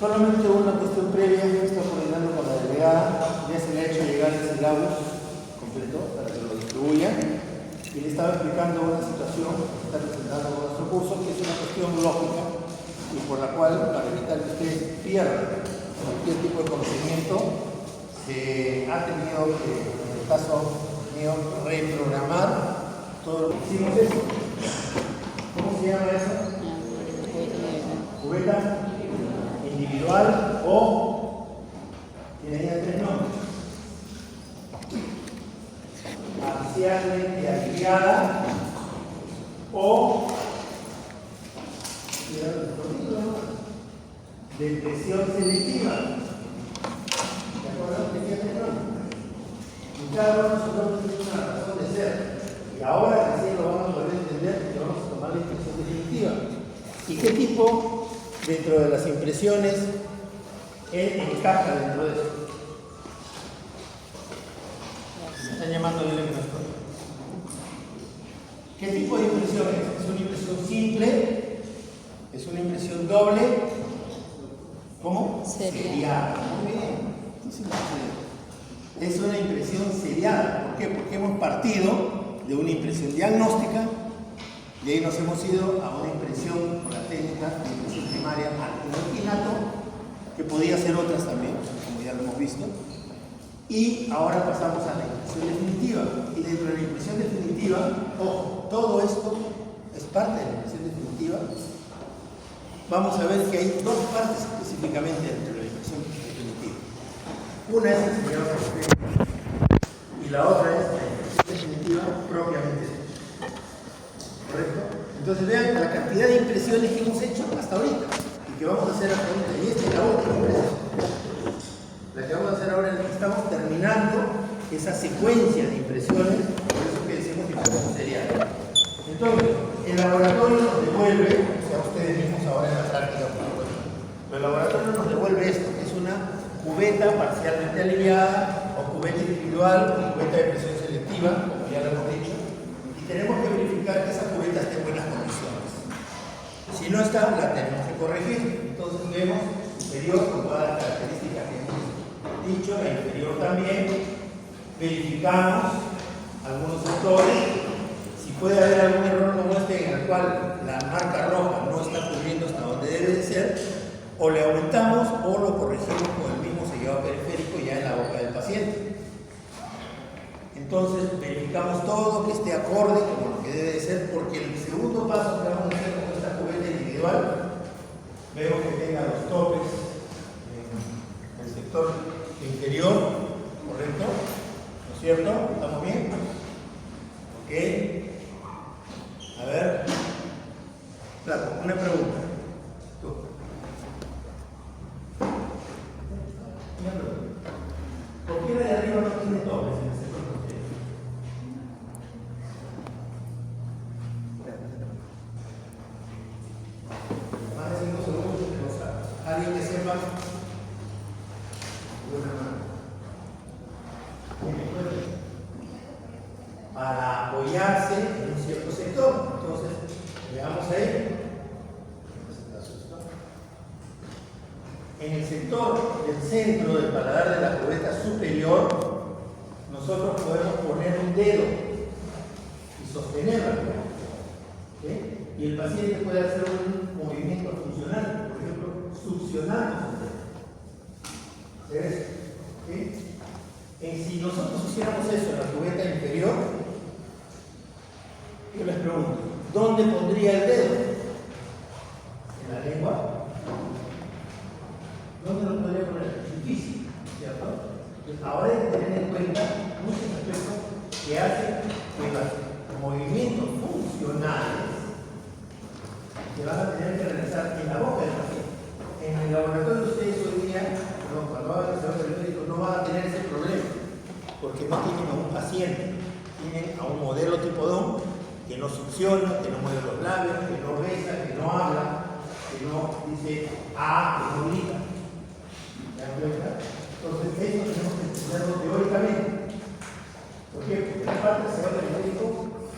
Solamente una cuestión previa que está coordinando con la delegada, ya se le ha hecho llegar el sílabus completo para que lo distribuya, y le estaba explicando una situación que está presentando con nuestro curso, que es una cuestión lógica y por la cual, para evitar que ustedes pierdan cualquier tipo de conocimiento, se ha tenido que, en el caso mío, reprogramar todo lo que hicimos. Eso. ¿Cómo se llama eso? Cubeta individual o tiene ya 3 nombres: parcialmente aliviada o depresión selectiva. ¿De acuerdo? ¿Qué tiene nombre? Y cada uno de nosotros tiene una razón de ser. Y ahora recién lo vamos a poder entender, que vamos a tomar la impresión definitiva. ¿Y qué tipo, dentro de las impresiones, encaja dentro de eso? Me están llamando de la. ¿Qué tipo de impresión es? ¿Es una impresión simple? ¿Es una impresión doble? ¿Cómo? Seriada. Muy bien. Es una impresión seriada. ¿Por qué? Porque hemos partido de una impresión diagnóstica y ahí nos hemos ido a una impresión con la técnica de impresión primaria antiquinato, que podía ser otras también, como ya lo hemos visto. Y ahora pasamos a la impresión definitiva. Y dentro de la impresión definitiva, ojo, todo esto es parte de la impresión definitiva. Vamos a ver que hay 2 partes específicamente dentro de la impresión definitiva. Una es el señor y la otra es la impresión definitiva propiamente. ¿Correcto? Entonces vean la cantidad de impresiones que hemos hecho hasta ahorita y que vamos a hacer hasta ahorita. Y esta es la última impresión. La que vamos a hacer ahora es que estamos terminando esa secuencia de impresiones, por eso que decimos impresión serial. Entonces, el laboratorio nos devuelve, o sea, ustedes mismos ahora en la práctica, pero el laboratorio nos devuelve esto, que es una cubeta parcialmente aliviada, o cubeta individual, o cubeta de presión selectiva, como ya lo hemos dicho, y tenemos que verificar que esa cubeta esté en buenas condiciones. Si no está, la tenemos que corregir. Entonces vemos superior con todas las características que hemos dicho, la inferior también, verificamos algunos sectores, si puede haber algún error como este en el cual la marca roja no está cubriendo hasta donde debe de ser, o le aumentamos o lo corregimos con el mismo sellado periférico ya en la boca del paciente. Entonces verificamos todo que esté acorde con lo que debe de ser, porque el segundo paso que vamos a hacer con esta cubeta individual, vemos que tenga los topes en el sector inferior, ¿correcto? ¿No es cierto? ¿Estamos bien? Ok. A ver. Claro, una pregunta. Tú. Una pregunta. ¿Por qué la de arriba no tiene topes en el sector posterior? Más de 5 segundos que no sabe. ¿Alguien que sepa? Para apoyarse en un cierto sector. Entonces, veamos ahí. En el sector del centro del paladar de la cubeta superior, nosotros podemos poner un dedo y sostenerlo. ¿Okay? Y el paciente puede hacer un movimiento funcional, por ejemplo, succionando su dedo. ¿Ves? ¿Okay? Si nosotros hiciéramos eso en la cubeta inferior, yo les pregunto, ¿dónde pondría el dedo? ¿En la lengua? ¿Dónde lo podría poner? Difícil, ¿cierto? Entonces, ahora hay que tener en cuenta muchos aspectos que hacen que los movimientos funcionales se van a tener que realizar en la boca del paciente. En el laboratorio ustedes hoy día, cuando hagan el servicio médico, no van a tener ese problema, porque no tienen a un paciente, tienen a un modelo tipo DOM que no succiona, que no mueve los labios, que no besa, que no habla, que no dice que no grita. ¿Se dan cuenta? Entonces, eso tenemos que estudiarlo teóricamente. ¿Por qué? Porque la parte del servicio médico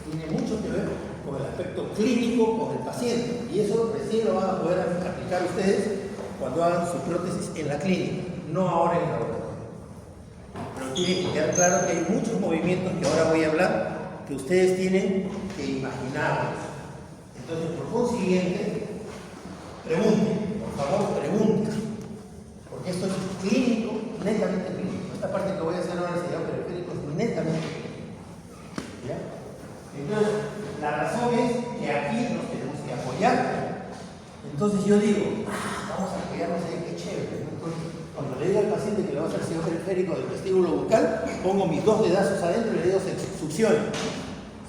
tiene mucho que ver con el aspecto clínico con el paciente, y eso recién lo van a poder aplicar ustedes cuando hagan su prótesis en la clínica, no ahora en el laboratorio. Pero tiene que quedar claro que hay muchos movimientos que ahora voy a hablar que ustedes tienen que imaginarlos. Entonces, por consiguiente, pregunten, por favor, pregunten, porque esto es clínico, netamente clínico. Esta parte que voy a hacer ahora en el sellado periférico es netamente clínico. ¿Ya? Entonces, la razón es que aquí nos tenemos que apoyar. Entonces yo digo, vamos a apoyarnos ahí, qué chévere. Entonces, cuando le digo al paciente que le va a hacer sellado periférico del vestíbulo bucal, pongo mis 2 dedazos adentro y le digo succione.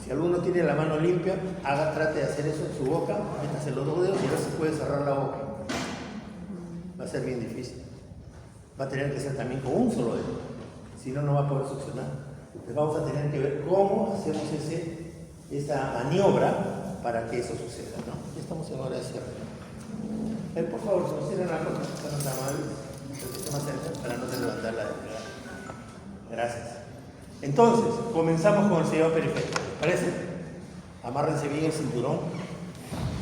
Si alguno tiene la mano limpia, trate de hacer eso en su boca, métase los 2 dedos y a ver si puede cerrar la boca. Va a ser bien difícil. Va a tener que ser también con un solo dedo, si no, no va a poder succionar. Entonces vamos a tener que ver cómo hacemos esa maniobra para que eso suceda, ¿no? Ya estamos en hora de cierre. Por favor, si nos cierran la puerta, están amables, más cerca, para no levantar la desplegada. Gracias. Entonces, comenzamos con el sellado periférico. ¿Les parece? Amárrense bien el cinturón,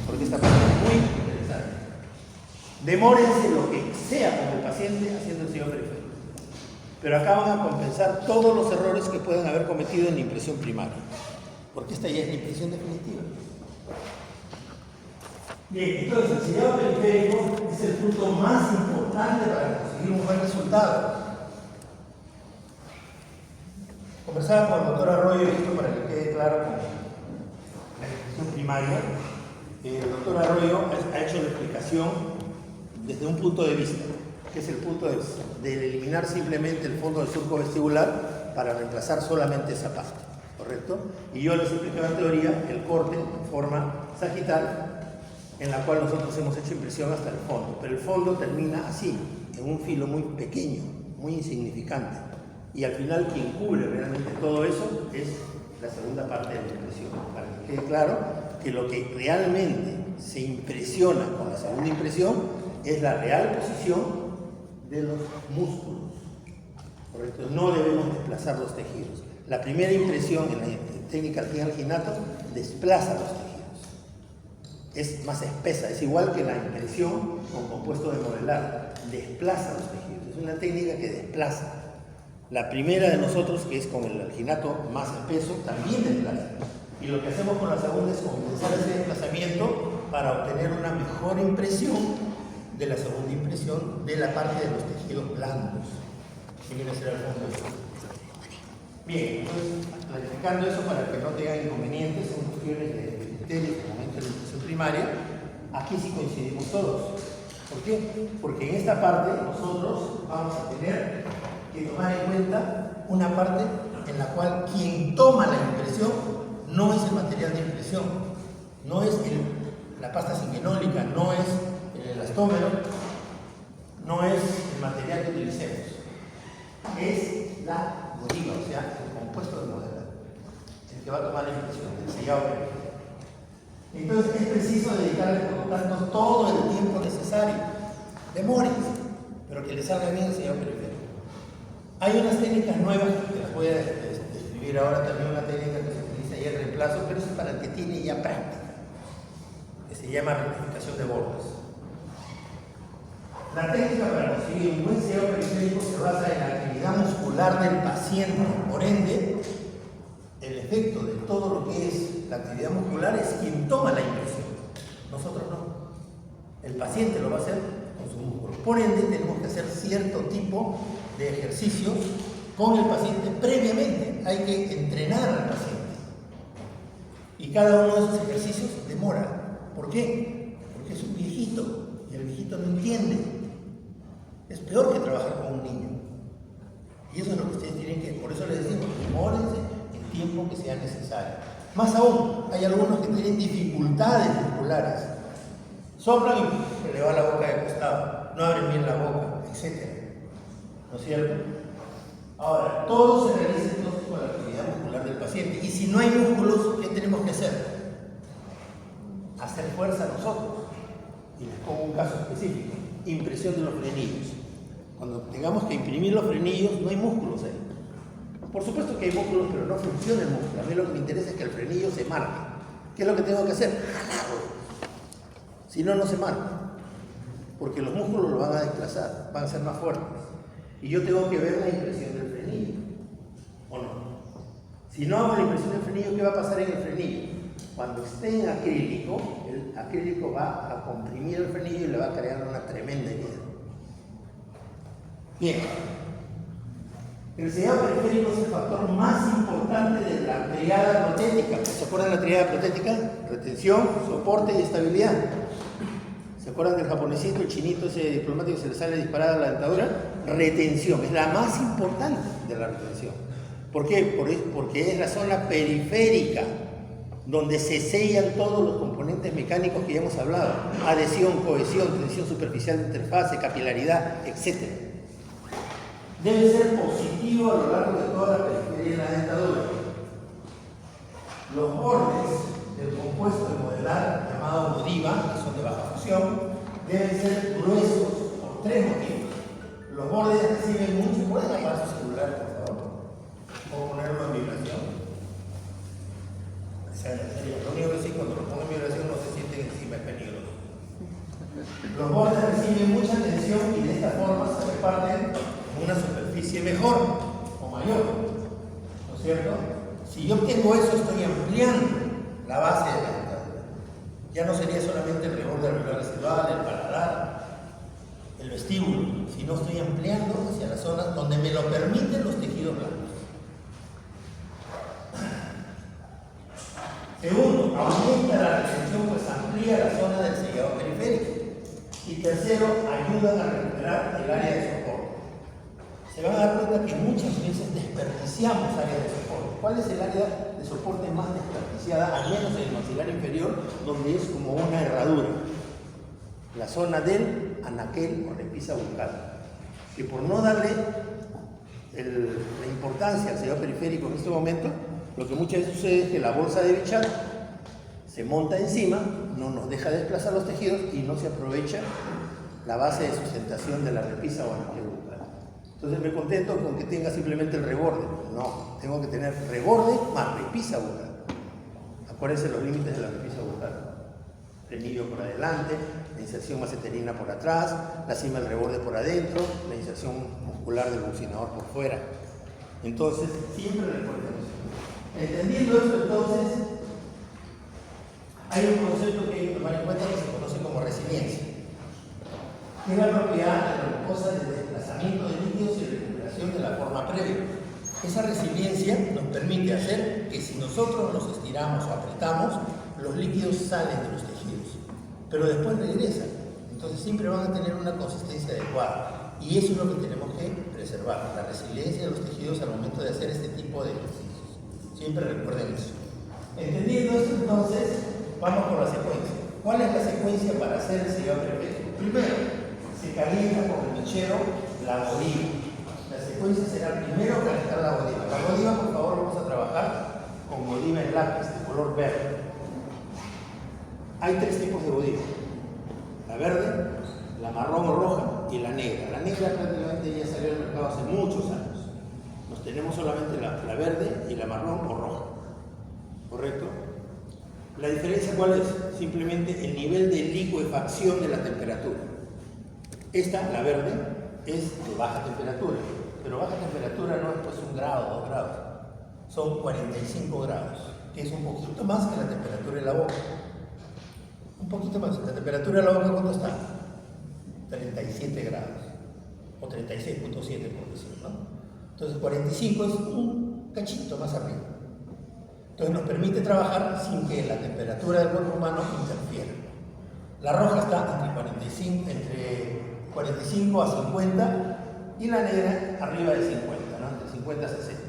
porque esta parte es muy interesante. Demórense lo que sea con el paciente haciendo el sellado periférico. Pero acá van a compensar todos los errores que puedan haber cometido en la impresión primaria, porque esta ya es la impresión definitiva. Bien, entonces el sellado periférico es el punto más importante para conseguir un buen resultado. Conversaba con el doctor Arroyo, esto para que quede claro con la impresión primaria. El doctor Arroyo ha hecho la explicación desde un punto de vista, que es el punto de eliminar simplemente el fondo del surco vestibular para reemplazar solamente esa parte, ¿correcto? Y yo les explicaba en teoría el corte en forma sagital, en la cual nosotros hemos hecho impresión hasta el fondo, pero el fondo termina así, en un filo muy pequeño, muy insignificante, y al final quien cubre realmente todo eso es la segunda parte de la impresión, para que quede claro que lo que realmente se impresiona con la segunda impresión es la real posición de los músculos, ¿correcto? No debemos desplazar los tejidos. La primera impresión en la técnica de alginato desplaza los tejidos. Es más espesa, es igual que la impresión con compuesto de modelar, desplaza los tejidos. Es una técnica que desplaza. La primera de nosotros, que es con el alginato más espeso, también desplaza. Y lo que hacemos con la segunda es compensar ese desplazamiento para obtener una mejor impresión de la segunda impresión de la parte de los tejidos blandos, que viene a ser el fondo de esto. Bien, entonces, clarificando eso para que no tengan inconvenientes, son cuestiones de criterio en el momento de la impresión primaria, aquí sí coincidimos todos. ¿Por qué? Porque en esta parte nosotros vamos a tener que tomar en cuenta una parte en la cual quien toma la impresión no es el material de impresión, no es la pasta singenólica, no es el elastómero, no es el material que utilicemos, es la bodiga, o sea, el compuesto de modelar, el que va a tomar la impresión, el sellado periférico. Entonces es preciso dedicarle, por lo tanto, todo el tiempo necesario. Demórense, pero que le salga bien el sellado periférico. Hay unas técnicas nuevas que las voy a describir ahora, también una técnica que se utiliza ya el reemplazo, pero eso es para el que tiene ya práctica, que se llama rectificación de bordes. La técnica para conseguir un buen sellado periférico se basa en la actividad muscular del paciente. Por ende, el efecto de todo lo que es la actividad muscular es quien toma la impresión. Nosotros no. El paciente lo va a hacer con sus músculos. Por ende, tenemos que hacer cierto tipo de ejercicios con el paciente previamente. Hay que entrenar al paciente. Y cada uno de esos ejercicios demora. ¿Por qué? Porque es un viejito y el viejito no entiende. Es peor que trabajar con un niño. Y eso es lo que ustedes tienen que, por eso les decimos, demórense el tiempo que sea necesario. Más aún, hay algunos que tienen dificultades musculares. Soplan y se le va la boca de costado, no abren bien la boca, etc. ¿No es cierto? Ahora, todo se realiza entonces con la actividad muscular del paciente. Y si no hay músculos, ¿qué tenemos que hacer? Hacer fuerza nosotros. Y les pongo un caso específico. Impresión de los frenillos. Cuando tengamos que imprimir los frenillos, no hay músculos ahí. Por supuesto que hay músculos, pero no funciona el músculo. A mí lo que me interesa es que el frenillo se marque. ¿Qué es lo que tengo que hacer? Jalarlo. Si no, no se marca. porque los músculos lo van a desplazar, van a ser más fuertes. Y yo tengo que ver la impresión del frenillo, ¿o no? Si no hago la impresión del frenillo, ¿qué va a pasar en el frenillo? Cuando esté en acrílico, el acrílico va a comprimir el frenillo y le va a crear una tremenda herida. Bien. El sellado periférico es el factor más importante de la triada protética. ¿Se acuerdan de la triada protética? Retención, soporte y estabilidad. ¿Se acuerdan del japonesito, el chinito, ese diplomático que se le sale disparada la dentadura? Retención, es la más importante de la retención. ¿Por qué? Porque es la zona periférica donde se sellan todos los componentes mecánicos que ya hemos hablado. Adhesión, cohesión, tensión superficial de interfase, capilaridad, etc. Debe ser positivo a lo largo de toda la periferia de la dentadura. Los bordes del compuesto de modelar llamado Godiva, que son de baja fusión, deben ser gruesos por tres motivos. Los bordes reciben mucho. ¿Pueden apagar su celular, por favor? ¿Puedo ponerlo en vibración? O sea, en serio, lo único que sí, cuando lo pongo en vibración no se siente encima, es peligroso. Los bordes reciben mucha tensión y de esta forma se reparten en una superficie mejor o mayor, ¿no es cierto? Si yo obtengo eso, estoy ampliando la base de la dentadura. Ya no sería solamente el reborde alveolar residual, el paladar, el vestíbulo, sino estoy ampliando hacia las zonas donde me lo permiten los tejidos blancos. Segundo, aumenta la retención, pues amplía la zona del sellado periférico. Y tercero, ayudan a recuperar el área de soporte. Se van a dar cuenta que muchas veces desperdiciamos área de soporte. ¿Cuál es el área de soporte más desperdiciada? Al menos en el maxilar inferior, donde es como una herradura. La zona del anaquel o repisa bucal. Y por no darle la importancia al sellado periférico en este momento, lo que muchas veces sucede es que la bolsa de Bichat se monta encima, no nos deja desplazar los tejidos y no se aprovecha la base de sustentación de la repisa o anaquel bucal. Entonces me contento con que tenga simplemente el reborde. No, tengo que tener reborde más repisa bucal. Acuérdense los límites de la repisa bucal. Frenillo por adelante, la inserción maceterina por atrás, la cima del reborde por adentro, la inserción muscular del bucinador por fuera. Entonces, siempre recuerden eso. Entendiendo esto, entonces, hay un concepto que hay que tomar en cuenta que se conoce como resiliencia, que es la propiedad de la mucosa de desplazamiento de líquidos y recuperación de la forma previa. Esa resiliencia nos permite hacer que si nosotros los estiramos o apretamos, los líquidos salen de los tejidos, pero después regresan. Entonces siempre van a tener una consistencia adecuada. Y eso es lo que tenemos que preservar, la resiliencia de los tejidos al momento de hacer este tipo de ejercicios. Siempre recuerden eso. Entendiendo esto, entonces, vamos por la secuencia. ¿Cuál es la secuencia para hacer el sellado periférico? Primero, se calienta con el mechero la Godiva. La secuencia será primero calentar la Godiva. La Godiva, por favor, vamos a trabajar con Godiva en lápiz de color verde. Hay tres tipos de Godiva: la verde, la marrón o roja y la negra. La negra prácticamente ya salió al mercado hace muchos años. Nos tenemos solamente la verde y la marrón o roja. ¿Correcto? La diferencia, ¿cuál es? Simplemente el nivel de licuefacción de la temperatura. Esta, la verde, es de baja temperatura, pero baja temperatura no es pues 1 grado, 2 grados, son 45 grados, que es un poquito más que la temperatura de la boca. Un poquito más. La temperatura de la boca, ¿cuánto está? 37 grados, o 36.7 por decir, ¿no? Entonces 45 es un cachito más arriba. Entonces nos permite trabajar sin que la temperatura del cuerpo humano interfiera. La roja está entre 45 a 50 y la negra arriba de 50, ¿no? Entre 50 a 60.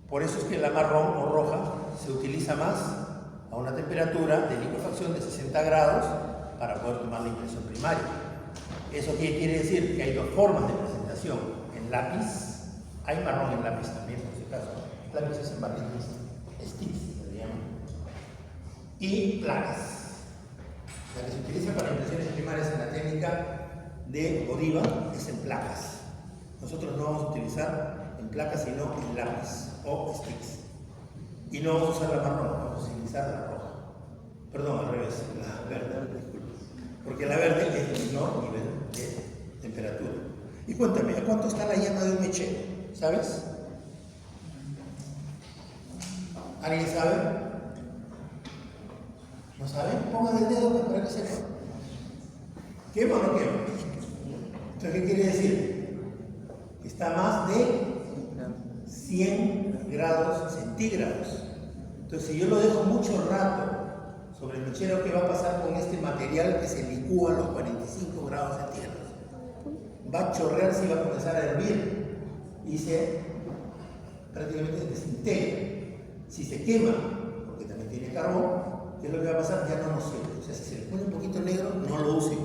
Por eso es que la marrón o roja se utiliza más a una temperatura de licuefacción de 60 grados para poder tomar la impresión primaria. ¿Eso qué quiere decir? Que hay dos formas de presentación. En lápiz, hay marrón en lápiz también, por si acaso. Lápiz es en barniz, sticks, se le llama. Y placas. La que se utiliza para impresiones primarias en la técnica de Godiva es en placas. Nosotros no vamos a utilizar en placas, sino en lápiz o sticks. Y no vamos a usar la marrón, vamos a utilizar la roja. Perdón, al revés, la verde, disculpe. porque la verde es el menor nivel de temperatura. Y cuéntame, ¿a cuánto está la llama de un mechero? ¿Sabes? ¿Alguien sabe? ¿No saben? Pongan el dedo para que sepan. ¿Quema o no quema? Entonces, ¿qué quiere decir? Está más de 100 grados centígrados. Entonces, si yo lo dejo mucho rato sobre el mechero, ¿qué va a pasar con este material que se licúa a los 45 grados centígrados? Va a chorrearse y va a comenzar a hervir y prácticamente se desintegra. Si se quema, porque también tiene carbón, ¿qué es lo que va a pasar? Ya no nos sirve. O sea, si se le pone un poquito negro, no lo usen.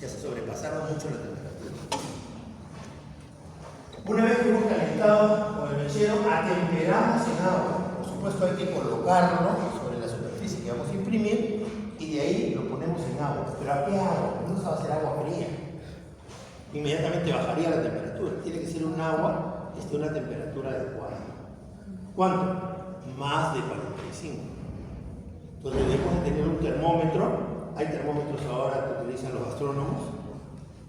Ya se sobrepasaron mucho la temperatura. Una vez que hemos calentado con el mechero, atemperamos en agua. Por supuesto, hay que colocarlo sobre la superficie que vamos a imprimir y de ahí lo ponemos en agua. ¿Pero a qué agua? No se va a hacer agua fría. Inmediatamente bajaría la temperatura. Tiene que ser un agua que esté a una temperatura adecuada. ¿Cuánto? Más de 45. Entonces debemos de tener un termómetro. Hay termómetros ahora que utilizan los gastrónomos.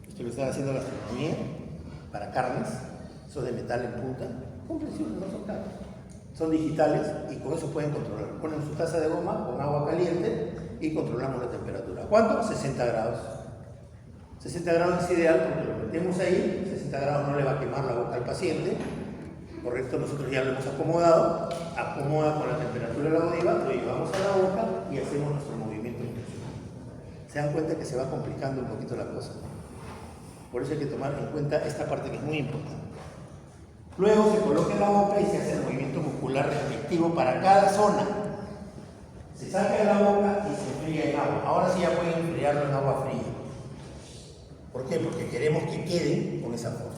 Esto lo están haciendo la gastronomía para carnes. Esos de metal en punta. Comprensibles, no son caros. Son digitales y con eso pueden controlar. Ponen su taza de goma con agua caliente y controlamos la temperatura. ¿Cuánto? 60 grados. 60 grados es ideal porque lo metemos ahí. 60 grados no le va a quemar la boca al paciente. Correcto, nosotros ya lo hemos acomodado. Acomoda con la temperatura de la godiva, lo llevamos a la boca y hacemos nuestro movimiento intencional. Se dan cuenta que se va complicando un poquito la cosa. Por eso hay que tomar en cuenta esta parte que es muy importante. Luego se coloca en la boca y se hace el movimiento muscular respectivo para cada zona. Se saca de la boca y se enfría en agua. Ahora sí ya pueden enfriarlo en agua fría. ¿Por qué? Porque queremos que queden con esa forma.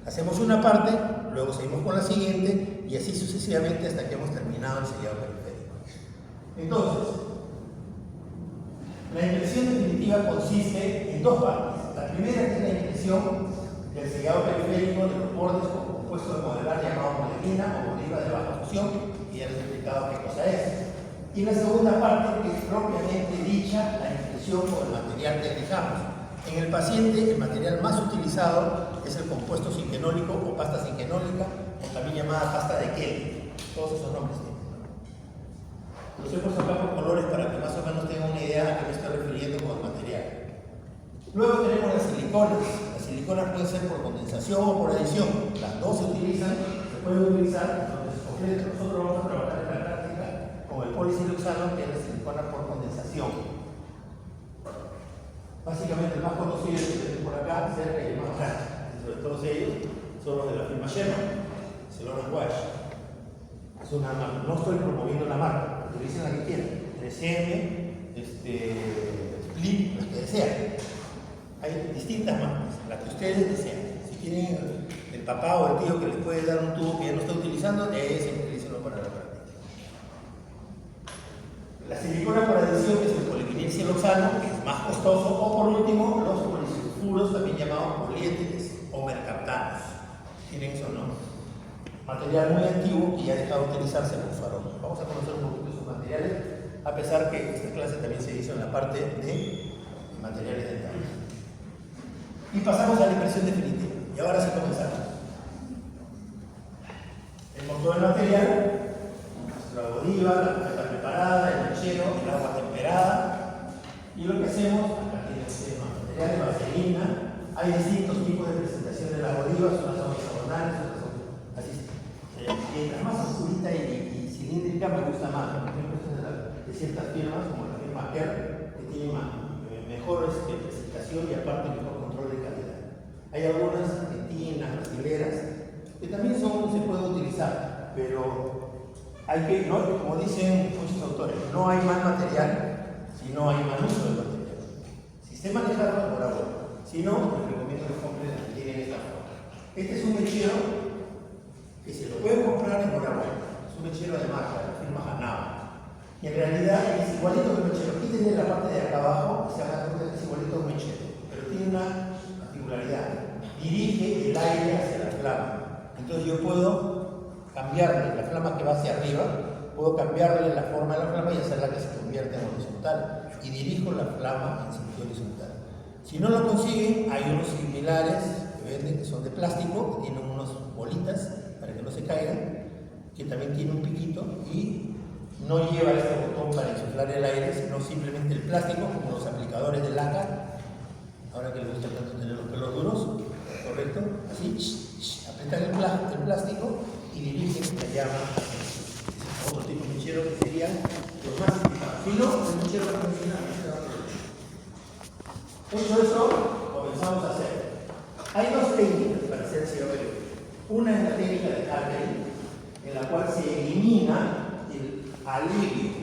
Hacemos una parte, luego seguimos con la siguiente y así sucesivamente hasta que hemos terminado el sellado periférico. Entonces, la impresión definitiva consiste en dos partes. La primera es la impresión del sellado periférico de los bordes con compuesto de modelar llamado modelina o godiva de baja fusión, y ya les he explicado qué cosa es. Y la segunda parte, que es propiamente dicha, la impresión con el material que elijamos. En el paciente, el material más utilizado es el compuesto cinquenólico o pasta cinquenólica, o también llamada pasta de Kelly. Todos esos nombres tienen. Los he puesto acá por colores para que más o menos tengan una idea a qué me estoy refiriendo con el material. Luego tenemos las siliconas. Las siliconas pueden ser por condensación o por adición. Las dos se utilizan, se pueden utilizar. Entonces, nosotros vamos a trabajar en la práctica con el polisiloxano, que es la silicona por condensación. Básicamente el más conocido es el por acá, cerca y el más grande. Dentro de todos ellos son los de la firma Sherman, Ceylon Wash. Es una marca. No estoy promoviendo la marca, utilicen la que quieran. 3M, Split, las que desean. Hay distintas marcas, las que ustedes desean. Si tienen el papá o el tío que les puede dar un tubo que ya no está utilizando, ese utilícenlo para la práctica. La silicona por adición es el polivinilciloxano, que es más costoso, o por último, los polisulfuros, también llamados poliétiles o mercaptanos. Tienen esos nombres. Material muy antiguo que ya ha dejado de utilizarse en fusarón. Vamos a conocer un poquito de sus materiales, a pesar que esta clase también se hizo en la parte de materiales dentales. Y pasamos a la impresión definitiva. Y ahora sí comenzamos. Hemos todo el material. La godiva, la cubeta preparada, el mechero, el agua temperada. Y lo que hacemos, acá tiene el material de vaselina. Hay distintos tipos de presentación de la godiva, unas son hexagonales, otras son así. Mientras más oscurita y cilíndrica me gusta más. Por ejemplo, esto es de ciertas firmas, como la firma Kerr, que tiene mejor presentación y aparte mejor control de calidad. Hay algunas argentinas, brasileras, que también se pueden utilizar, pero hay que, no, como dicen muchos autores, no hay mal material si no hay mal uso del material. Si sé manejarlo, enhorabuena. Si no, les recomiendo que compren las que tienen esta forma. Este es un mechero que se lo pueden comprar, enhorabuena. Es un mechero de marca, la firma Hanao. Y en realidad es igualito que el mechero. Quítenle la parte de acá abajo y se hagan cuenta que es igualito a un mechero. Pero tiene una particularidad. Dirige el aire hacia la flama. Entonces yo puedo cambiarle la flama que va hacia arriba, puedo cambiarle la forma de la flama y hacerla que se convierta en horizontal. horizontal y dirijo la flama en sentido horizontal. Si no lo consiguen, hay unos similares que venden que son de plástico, que tienen unas bolitas para que no se caigan, que también tiene un piquito y no lleva este botón para insuflar el aire, sino simplemente el plástico, como los aplicadores de laca. Ahora que les gusta tanto tener los pelos duros, correcto, así, apretan el plástico y dirigen la llama. Otro tipo de mechero que serían los más utilizados. Si no, el mechero convencional. Hecho eso, comenzamos a hacer. Hay dos técnicas para hacer cigarrillo. Una es la técnica de Cartering, en la cual se elimina el alivio.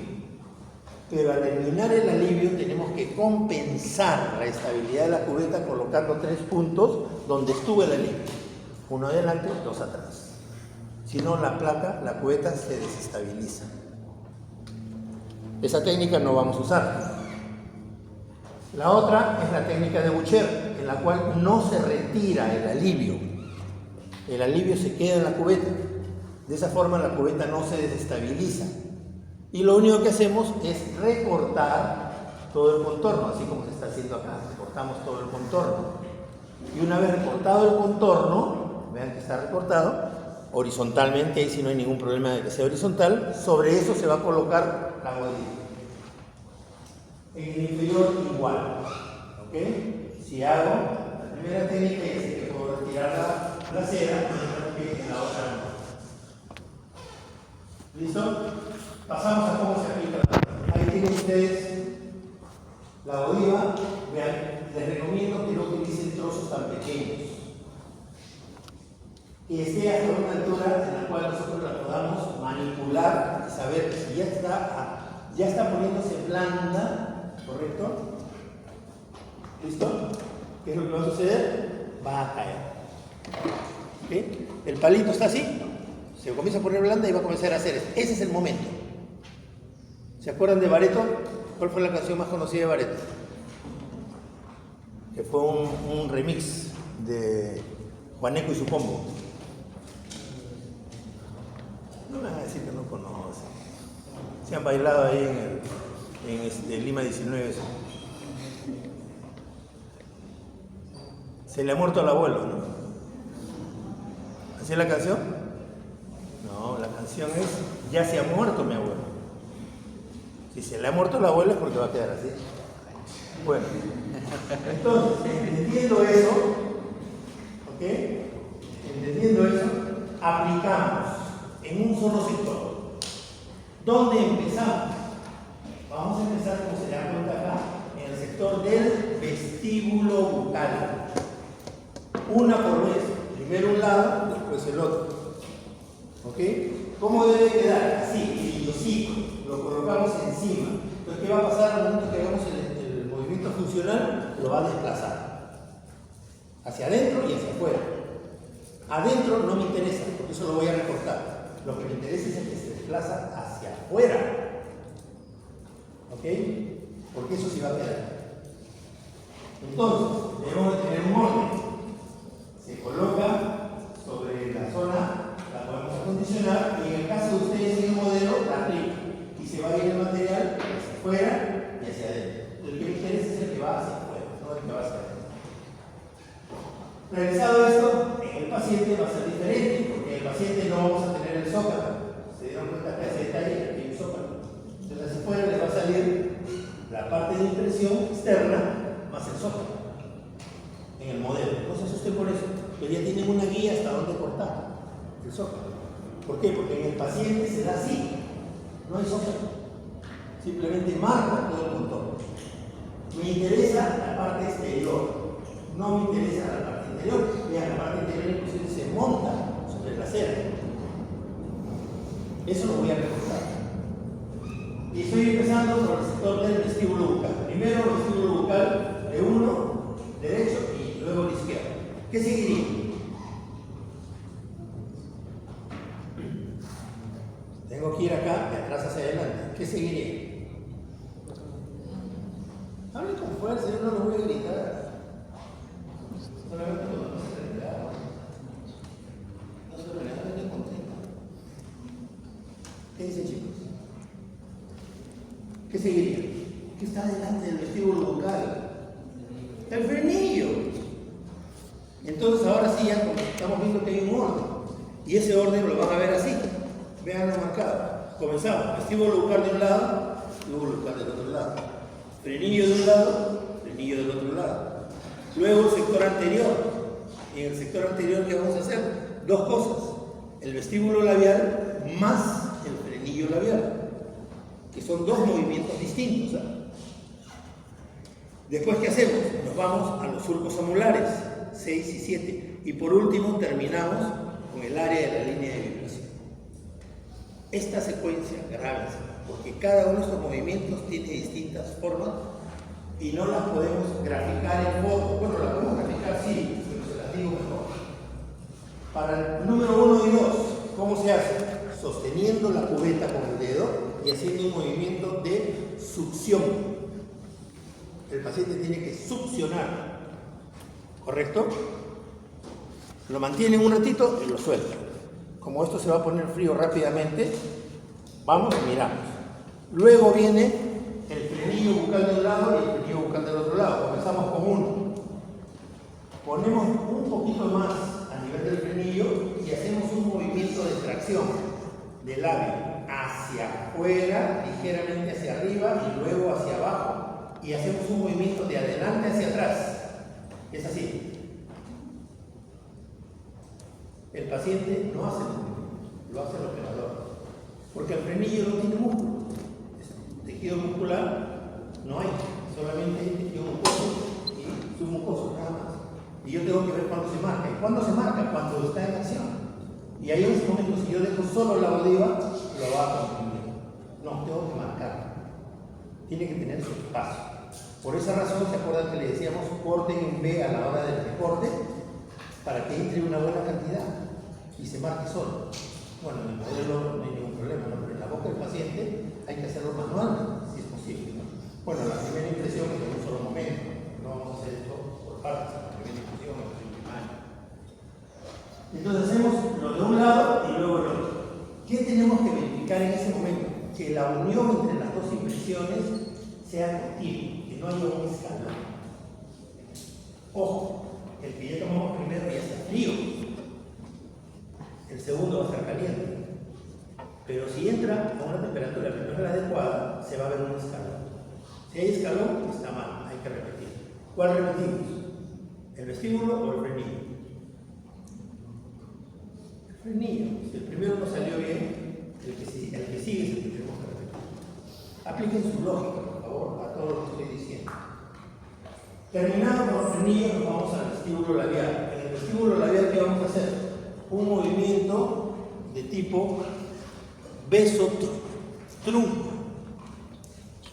Pero al eliminar el alivio tenemos que compensar la estabilidad de la cubeta colocando 3 puntos donde estuvo el alivio. Uno adelante, 2 atrás. Si no, la cubeta se desestabiliza. Esa técnica no vamos a usar. La otra es la técnica de Boucher, en la cual no se retira el alivio. El alivio se queda en la cubeta. De esa forma la cubeta no se desestabiliza. Y lo único que hacemos es recortar todo el contorno, así como se está haciendo acá. Recortamos todo el contorno. Y una vez recortado el contorno, vean que está recortado, horizontalmente, ahí sí no hay ningún problema de que sea horizontal, sobre eso se va a colocar la modilla. En el inferior igual, ¿ok? Si hago la primera técnica es que puedo retirar la cera, que en la otra no. ¿Listo? Pasamos a cómo se aplica. Ahí tienen ustedes la bodiva. Vean, les recomiendo que no utilicen trozos tan pequeños. Que esté hasta una altura en la cual nosotros la podamos manipular y saber si ya está poniéndose blanda. ¿Correcto? ¿Listo? ¿Qué es lo que va a suceder? Va a caer. ¿Okay? El palito está así, se comienza a poner blanda y va a comenzar a hacer esto. Ese es el momento. ¿Se acuerdan de Bareto? ¿Cuál fue la canción más conocida de Bareto? Que fue un remix de Juaneco y su combo. No me van a decir que no conocen. Se han bailado ahí en Lima 19. Se le ha muerto al abuelo, ¿no? ¿Así es la canción? No, la canción es Ya se ha muerto mi abuelo. Si se le ha muerto el abuelo es porque va a quedar así. Bueno, entonces, entendiendo eso, ¿ok? Entendiendo eso, aplicamos en un solo sector. ¿Dónde empezamos? Vamos a empezar, como se da cuenta acá, en el sector del vestíbulo bucal. Una por vez. Primero un lado, después el otro. ¿Ok? ¿Cómo debe quedar? Así, el hocico. Lo colocamos encima. Entonces, ¿qué va a pasar al momento que hagamos el movimiento funcional? Lo va a desplazar. Hacia adentro y hacia afuera. Adentro no me interesa, porque eso lo voy a recortar. Lo que me interesa es el que se desplaza hacia afuera. ¿Ok? Porque eso sí va a quedar. Entonces, debemos de tener un orden. Se coloca sobre la zona, la podemos acondicionar y en el caso de ustedes en el modelo, la aplico. Y se va a ir el material hacia afuera y hacia adentro. El que me interesa es el que va hacia afuera, no el que va hacia adentro. Realizado esto, en el paciente va a ser diferente, porque en el paciente no vamos a tener el zócalo. Se dieron cuenta que hace detalle que hay un zócalo. Entonces hacia afuera le va a salir la parte de impresión externa más el zócalo en el modelo. No se asusten por eso, pero ya tienen una guía hasta dónde cortar el zócalo. ¿Por qué? Porque en el paciente se da así, no hay zócalo. Simplemente marca todo el contorno. Me interesa la parte exterior, no me interesa la parte interior. Vean, la parte interior inclusive se monta sobre la cera. Eso lo voy a recortar. Y estoy empezando por el sector del vestíbulo bucal. Primero el vestíbulo bucal de uno, derecho, y luego el izquierdo. ¿Qué seguiría? Tengo que ir acá, de atrás hacia adelante. ¿Qué seguiría? Hablen con fuerza, yo no lo voy a gritar. Solamente lo vamos a arreglar. No se lo voy a tener contento. ¿Qué dicen, chicos? ¿Qué seguiría? ¿Qué está delante del vestíbulo bucal? El frenillo. Entonces ahora sí ya estamos viendo que hay un orden. Y ese orden lo van a ver así. Veanlo marcado. Comenzamos. Vestíbulo bucal de un lado, vestíbulo bucal del otro lado. Frenillo de un lado, frenillo del otro lado. Luego el sector anterior. Y en el sector anterior, ¿qué vamos a hacer? Dos cosas. El vestíbulo labial más el frenillo labial. Que son dos movimientos distintos. Después, ¿qué hacemos? Nos vamos a los surcos anulares, 6 y 7. Y por último, terminamos con el área de la línea de vibración. Esta secuencia, grábense, porque cada uno de estos movimientos tiene distintas formas y no las podemos graficar en foto. Bueno, las podemos graficar, sí, pero se las digo mejor. Para el número 1 y 2, ¿cómo se hace? Sosteniendo la cubeta con el dedo y haciendo un movimiento de succión. El paciente tiene que succionar, ¿correcto? Lo mantienen un ratito y lo sueltan. Como esto se va a poner frío rápidamente, vamos y miramos. Luego viene el frenillo bucal de un lado y el frenillo bucal del otro lado. Comenzamos con uno. Ponemos un poquito más a nivel del frenillo y hacemos un movimiento de tracción del labio hacia afuera, ligeramente hacia arriba y luego hacia abajo. Y hacemos un movimiento de adelante hacia atrás. Es así. El paciente no hace el movimiento, lo hace el operador. Porque el frenillo no tiene músculo. Tejido muscular no hay, solamente hay tejido mucoso y submucoso, nada más. Y yo tengo que ver cuándo se marca. ¿Y cuándo se marca? Cuando está en acción. Y ahí en ese momento, si yo dejo solo la bodiva, lo va a comprimir. No, tengo que marcar. Tiene que tener su espacio. Por esa razón, ¿se acuerdan que le decíamos corten en B a la hora del recorte? Para que entre una buena cantidad y se marque solo. Bueno, en el modelo no hay ningún problema, ¿no? Pero en la boca del paciente hay que hacerlo manualmente, si es posible, ¿no? Bueno, la primera impresión es en un solo momento, no vamos a hacer esto por partes, la primera impresión es la primaria. Entonces hacemos lo de un lado y luego el otro. ¿Qué tenemos que verificar en ese momento? Que la unión entre las dos impresiones sea continua, que no haya un escalón. Ojo, el que ya tomamos primero ya está frío, el segundo va a estar caliente. Pero si entra a una temperatura que no es la adecuada, se va a ver un escalón. Si hay escalón, está mal, hay que repetir. ¿Cuál repetimos? ¿El vestíbulo o el frenillo? El frenillo. Si el primero no salió bien, el que sigue es el que tenemos que repetir. Apliquen su lógica, por favor, a todo lo que estoy diciendo. Terminado con el frenillo, nos vamos al vestíbulo labial. En el vestíbulo labial, ¿qué vamos a hacer? Un movimiento de tipo beso trunco.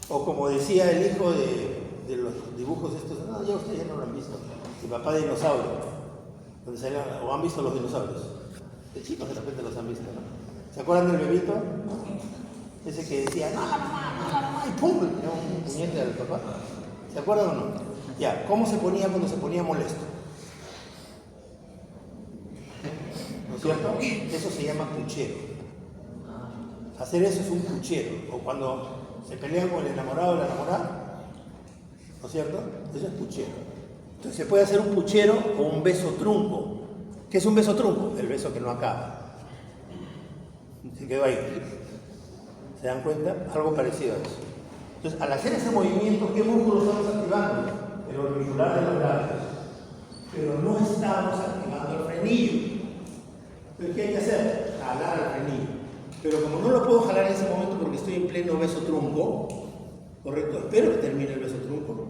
O como decía el hijo de los dibujos estos, no, ya ustedes ya no lo han visto, el papá dinosaurio, donde salían, o han visto los dinosaurios. De chicos de repente los han visto, ¿no? ¿Se acuerdan del bebito? Ese que decía, no, y pum, le tiraba un puñete al papá. ¿Se acuerdan o no? Ya, ¿cómo se ponía cuando se ponía molesto? ¿No es cierto? Eso se llama puchero. Hacer eso es un puchero. O cuando se pelean con el enamorado o la enamorada, ¿no es cierto? Eso es puchero. Entonces se puede hacer un puchero o un beso trunco. ¿Qué es un beso trunco? El beso que no acaba. Se quedó ahí. ¿Se dan cuenta? Algo parecido a eso. Entonces, al hacer ese movimiento, ¿qué músculo estamos activando? El auricular de los labios. Pero no estamos activando el frenillo. Entonces, ¿qué hay que hacer? Jalar el frenillo. Pero como no lo puedo jalar en ese momento porque estoy en pleno beso trunco, correcto, espero que termine el beso trunco,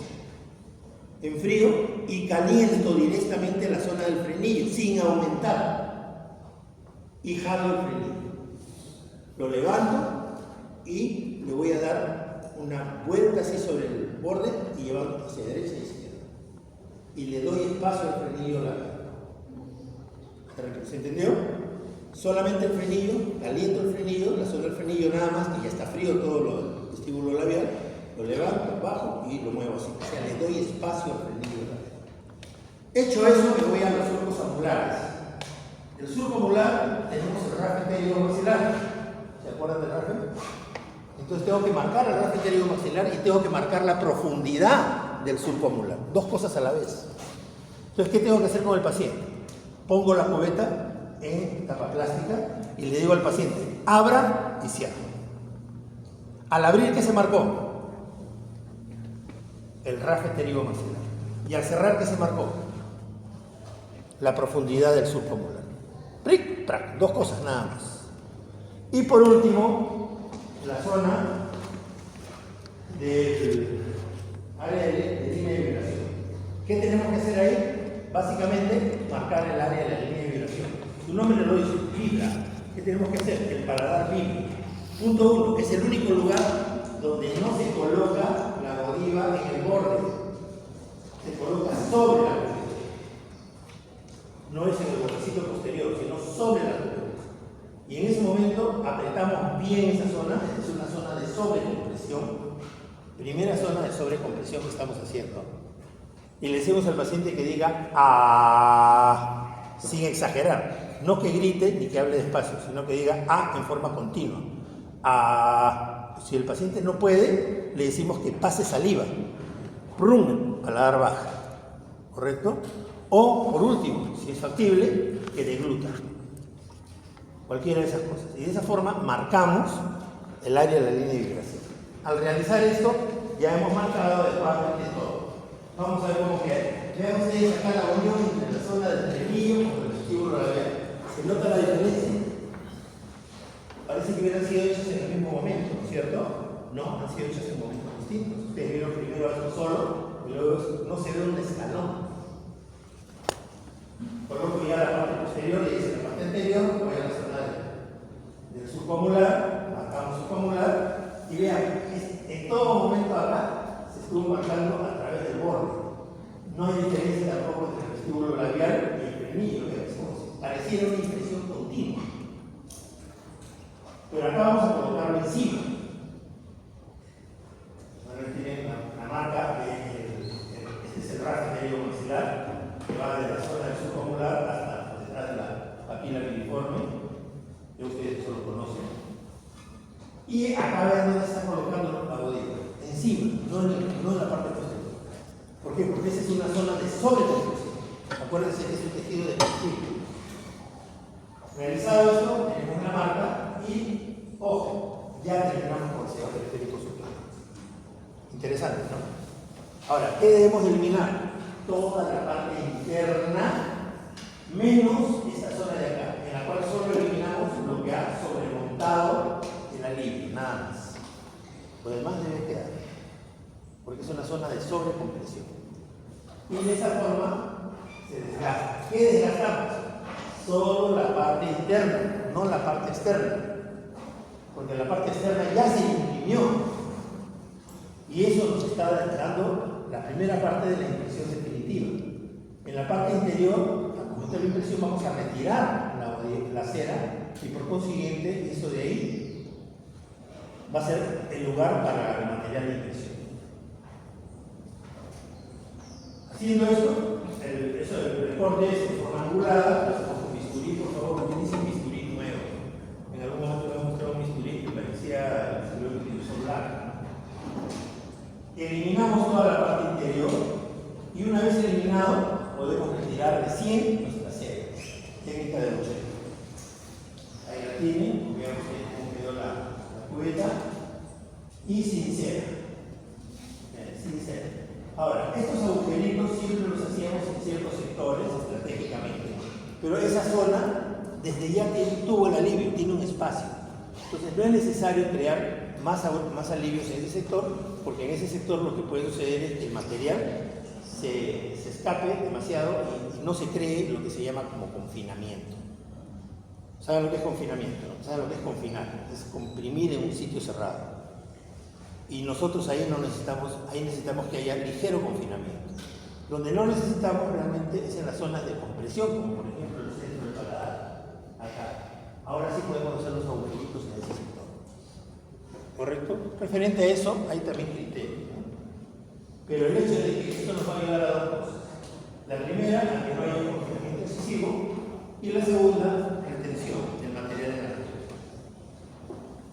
enfrío y caliento directamente la zona del frenillo, sin aumentar. Y jalo el frenillo. Lo levanto y le voy a dar una vuelta así sobre el borde y llevando hacia derecha y izquierda. Y le doy espacio al frenillo labial. ¿Se entendió? Solamente el frenillo, caliento el frenillo, la zona del frenillo nada más, que ya está frío todo el vestíbulo labial, lo levanto, bajo y lo muevo así. O sea, le doy espacio al frenillo labial. Hecho eso, me voy a los surcos anulares. El surco anular tenemos el rafe maxilar. ¿Se acuerdan del rafe? Entonces tengo que marcar el rafe pterigomaxilar y tengo que marcar la profundidad del surco anular. Dos cosas a la vez. Entonces, ¿qué tengo que hacer con el paciente? Pongo la cubeta en tapa plástica y le digo al paciente, abra y cierra. Al abrir, ¿qué se marcó? El rafe pterigomaxilar. Y al cerrar, ¿qué se marcó? La profundidad del surco anular. ¡Pric! ¡Prac! Dos cosas nada más. Y por último, la zona del área de línea de vibración. ¿Qué tenemos que hacer ahí? Básicamente, marcar el área de la línea de vibración. Su nombre lo dice, vibra. ¿Qué tenemos que hacer? Que el paladar vibre. Punto 1. Es el único lugar donde no se coloca la godiva en el borde. Se coloca sobre la cubeta. No es en el bordecito posterior, sino sobre la cubeta. Y en ese momento apretamos bien esa zona, es una zona de sobrecompresión. Primera zona de sobrecompresión que estamos haciendo. Y le decimos al paciente que diga ¡ah! Sin exagerar. No que grite ni que hable despacio, sino que diga ¡ah! En forma continua. ¡Ah! Si el paciente no puede, le decimos que pase saliva. ¡Prum! Paladar baja. ¿Correcto? O, por último, si es factible, que degluta. Cualquiera de esas cosas. Y de esa forma marcamos el área de la línea de vibración. Al realizar esto, ya hemos marcado adecuadamente todo. Vamos a ver cómo queda. Vean ustedes acá la unión entre la zona del frenillo con el vestíbulo labial. ¿Se nota la diferencia? Parece que hubieran sido hechos en el mismo momento, ¿no es cierto? No, han sido hechos en momentos distintos. Ustedes vieron primero algo solo y luego no se ve un escalón. Coloco ya la parte posterior y dice la parte anterior, voy a la zona del surco anular, marcamos surco anular y vean, en todo momento acá se estuvo marcando a través del borde. No hay diferencia tampoco entre el vestíbulo labial y el frenillo, pareciera una impresión continua. Pero acá vamos a colocarlo encima. Bueno, tienen la marca, este es el rafe pterigomaxilar que va de la zona del surco anular hasta detrás de la papila piriforme. Ya ustedes eso lo conocen. Y acá vean dónde está colocando la godiva. Encima, no en la parte posterior. ¿Por qué? Porque esa es una zona de sobrecompresión. Acuérdense que es un tejido de textil. Realizado esto, tenemos una marca y, ojo, ya terminamos con el sistema periférico superior. Interesante, ¿no? Ahora, ¿qué debemos eliminar? Toda la parte interna, menos esta zona de acá, en la cual solo eliminamos lo que ha sobremontado el alivio, nada más. Lo demás debe quedar, porque es una zona de sobrecompresión. Y de esa forma se desgasta. ¿Qué desgastamos? Solo la parte interna, no la parte externa. Porque la parte externa ya se imprimió. Y eso nos está dando la primera parte de la impresión definitiva. En la parte interior, al momento de la impresión, vamos a retirar la cera y por consiguiente, eso de ahí va a ser el lugar para el material de impresión. Haciendo esto, el corte es en forma angulada, lo hacemos con bisturí, por favor, utilicen bisturí nuevo. En algún momento me he mostrado un bisturí que parecía el celular. Eliminamos toda la parte interior y una vez eliminado podemos retirar recién nuestras ceras. Técnica de brochero. Ahí la tienen, veamos cómo quedó la cubeta y sin cera. Sin cera. Ahora, estos agujeritos siempre los hacíamos en ciertos sectores estratégicamente, pero esa zona desde ya tuvo el alivio, tiene un espacio. Entonces no es necesario crear más alivios en ese sector, porque en ese sector lo que puede suceder es que el material se escape demasiado y no se cree lo que se llama como confinamiento. ¿Saben lo que es confinamiento? ¿No? ¿Saben lo que es confinar? Es comprimir en un sitio cerrado. Y nosotros ahí necesitamos que haya ligero confinamiento. Donde no necesitamos realmente es en las zonas de compresión, como por ejemplo el centro del paladar, acá. Ahora sí podemos hacer los agujeritos en ese sector. ¿Correcto? Referente a eso, hay también criterios, ¿no? Pero el hecho de que esto nos va a ayudar a dos cosas. La primera, a que no haya un confinamiento excesivo, y la segunda, retención del material en la región.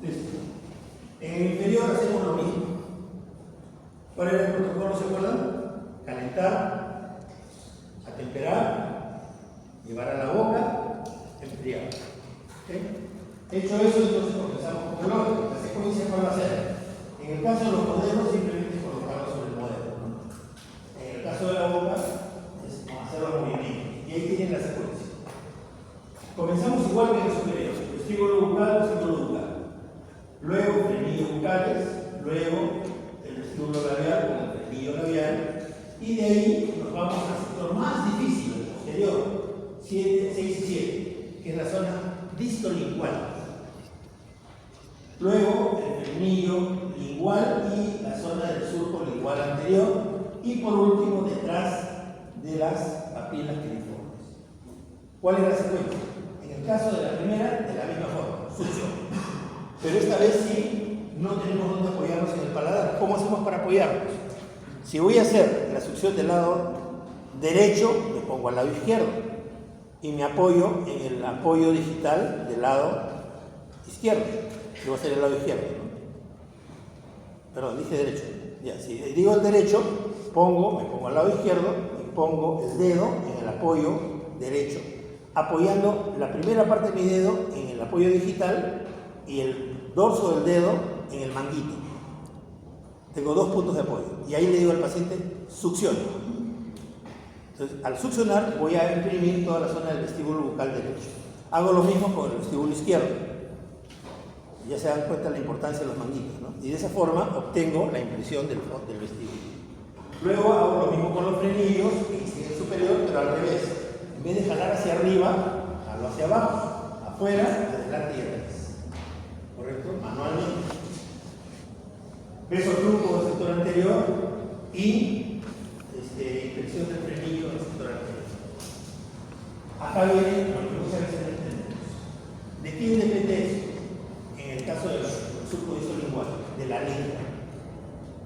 Listo. En el anterior hacemos lo mismo. ¿Cuál era el protocolo, se acuerdan? Calentar, atemperar, llevar a la boca, enfriar. ¿Okay? Hecho eso, entonces comenzamos con el orden. La secuencia, ¿cuál va a ser? En el caso de los modelos, simplemente colocarlo sobre el modelo. En el caso de la boca, es hacer los movimientos. Y ahí tienen la secuencia. Comenzamos igual que en el superior. Vestíbulo bucal, vestíbulo bucal. Luego, frenillos bucales. Luego, el vestíbulo labial con el frenillo labial. Y de ahí nos vamos al sector más difícil, el posterior. 7, 6 y 7, que es la zona distolingual. Luego el frenillo lingual y la zona del surco lingual anterior. Y por último, detrás de las papilas piriformes. ¿Cuál es la secuencia? En el caso de la primera, de la misma forma, succión. Pero esta vez sí no tenemos dónde apoyarnos en el paladar. ¿Cómo hacemos para apoyarnos? Si voy a hacer la succión del lado derecho, me pongo al lado izquierdo y me apoyo en el apoyo digital del lado izquierdo. Que va a ser el lado izquierdo, ¿no? Perdón, dije derecho. Ya, si digo el derecho, me pongo al lado izquierdo y pongo el dedo en el apoyo derecho, apoyando la primera parte de mi dedo en el apoyo digital y el dorso del dedo en el manguito. Tengo 2 puntos de apoyo y ahí le digo al paciente, succione. Entonces, al succionar voy a imprimir toda la zona del vestíbulo bucal derecho. Hago lo mismo con el vestíbulo izquierdo. Ya se dan cuenta de la importancia de los manguitos, ¿no? Y de esa forma obtengo la impresión del vestíbulo. Luego hago lo mismo con los frenillos, que hice en el superior, pero al revés. En vez de jalar hacia arriba, jalo hacia abajo, afuera, adelante y atrás. ¿Correcto? Manualmente. Beso truco del sector anterior y impresión del frenillo del sector anterior. Acá viene lo que muchas veces no entendemos. ¿De quién depende eso? En el caso del surco distolingual, de la lengua.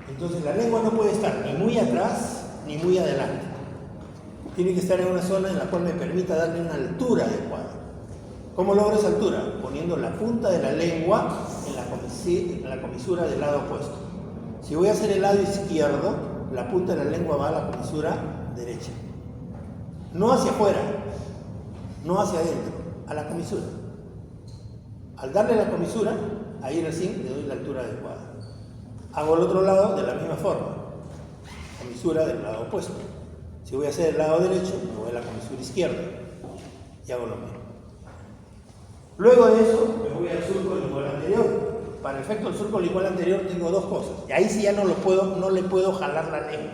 Entonces la lengua no puede estar ni muy atrás ni muy adelante. Tiene que estar en una zona en la cual me permita darle una altura adecuada. ¿Cómo logro esa altura? Poniendo la punta de la lengua en la comisura del lado opuesto. Si voy a hacer el lado izquierdo, la punta de la lengua va a la comisura derecha. No hacia afuera, no hacia adentro, a la comisura. Al darle la comisura, ahí recién le doy la altura adecuada. Hago el otro lado de la misma forma, comisura del lado opuesto. Si voy a hacer el lado derecho, me voy a la comisura izquierda y hago lo mismo. Luego de eso, me voy al surco lingual anterior. Para el efecto del surco lingual anterior tengo 2 cosas. Y ahí sí ya no le puedo jalar la lengua.